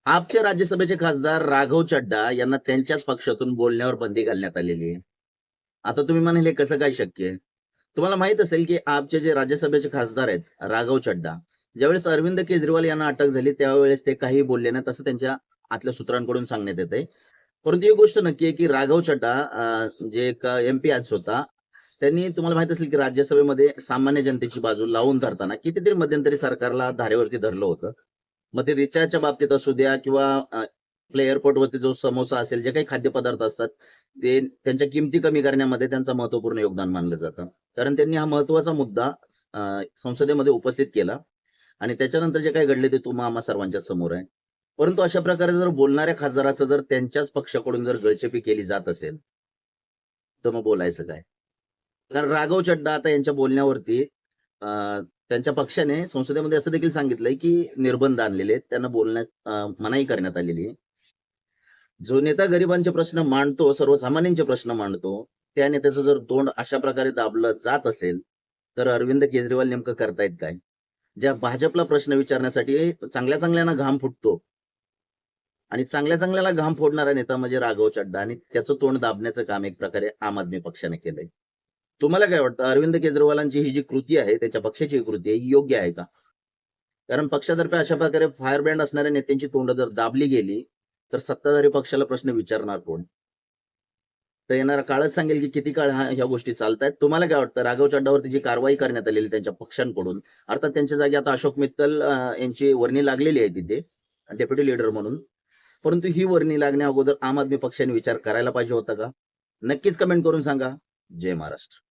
आपचे राज्यसभेचे खासदार राघव चड्डा यांना त्यांच्याच पक्षातून बोलण्यावर बंदी घालण्यात आलेली आहे. आता तुम्ही म्हणाल हे कसं काय शक्य आहे? तुम्हाला माहित असेल की आपचे जे राज्यसभेचे खासदार आहेत राघव चड्डा, ज्यावेळेस अरविंद केजरीवाल यांना अटक झाली त्यावेळेस ते काही बोलले नाहीत असं त्यांच्या आतल्या सूत्रांकडून सांगण्यात येतंय. परंतु ही गोष्ट नक्की आहे की राघव चड्डा जे एक एमपी आज होता, त्यांनी तुम्हाला माहित असेल की राज्यसभेमध्ये सामान्य जनतेची बाजू लावून धरताना कितीतरी मध्यंतरी सरकारला धारेवरती धरलं होतं. मग ते रिचार्जच्या बाबतीत असू द्या किंवा आपल्या एअरपोर्टवरती जो समोसा असेल, जे काही खाद्यपदार्थ असतात, ते त्यांच्या किमती कमी करण्यामध्ये त्यांचं महत्त्वपूर्ण योगदान मानलं जातं. कारण त्यांनी हा महत्त्वाचा मुद्दा संसदेमध्ये उपस्थित केला आणि त्याच्यानंतर जे काही घडले ते तुम्हा आम्हा सर्वांच्या समोर आहे. परंतु अशा प्रकारे जर बोलणाऱ्या खासदाराचं जर त्यांच्याच पक्षाकडून जर गळचेपी केली जात असेल, तर मग बोलायचं काय? कारण राघव चड्डा आता यांच्या बोलण्यावरती अ, त्यांच्या पक्षाने संसदेमध्ये असं देखील सांगितलंय, की निर्बंध आणलेले आहेत. त्यांना बोलण्यास मनाई करण्यात आलेली आहे. जो नेता गरिबांचे प्रश्न मांडतो, सर्वसामान्यांचे प्रश्न मांडतो, त्या नेत्याचं जर तोंड अशा प्रकारे दाबलं जात असेल, तर अरविंद केजरीवाल नेमकं करतायत काय? ज्या भाजपला प्रश्न विचारण्यासाठी चांगल्या चांगल्यांना घाम फुटतो आणि चांगल्या चांगल्याला घाम फोडणारा नेता म्हणजे राघव चड्डा आणि त्याचं तोंड दाबण्याचं काम एक प्रकारे आम आदमी पक्षाने केलंय. तुम्हाला काय वाटतं अरविंद केजरीवालांची ही जी कृती आहे, त्याच्या पक्षाची ही कृती आहे, ही योग्य आहे का? कारण पक्षातर्फे अशा प्रकारे फायर ब्रँड असणाऱ्या नेत्यांची तोंड जर दाबली गेली, तर सत्ताधारी पक्षाला प्रश्न विचारणार कोण? तर येणारा काळच सांगेल की किती काळ ह्या गोष्टी चालतायत. तुम्हाला काय वाटतं राघव चड्डावरती जी कारवाई करण्यात आलेली त्यांच्या पक्षांकडून, अर्थात त्यांच्या जागी आता अशोक मित्तल यांची वर्णी लागलेली आहे तिथे डेप्युटी लीडर म्हणून. परंतु ही वर्णी लागण्या अगोदर आम आदमी पक्षाने विचार करायला पाहिजे होता का? नक्कीच कमेंट करून सांगा. जय महाराष्ट्र.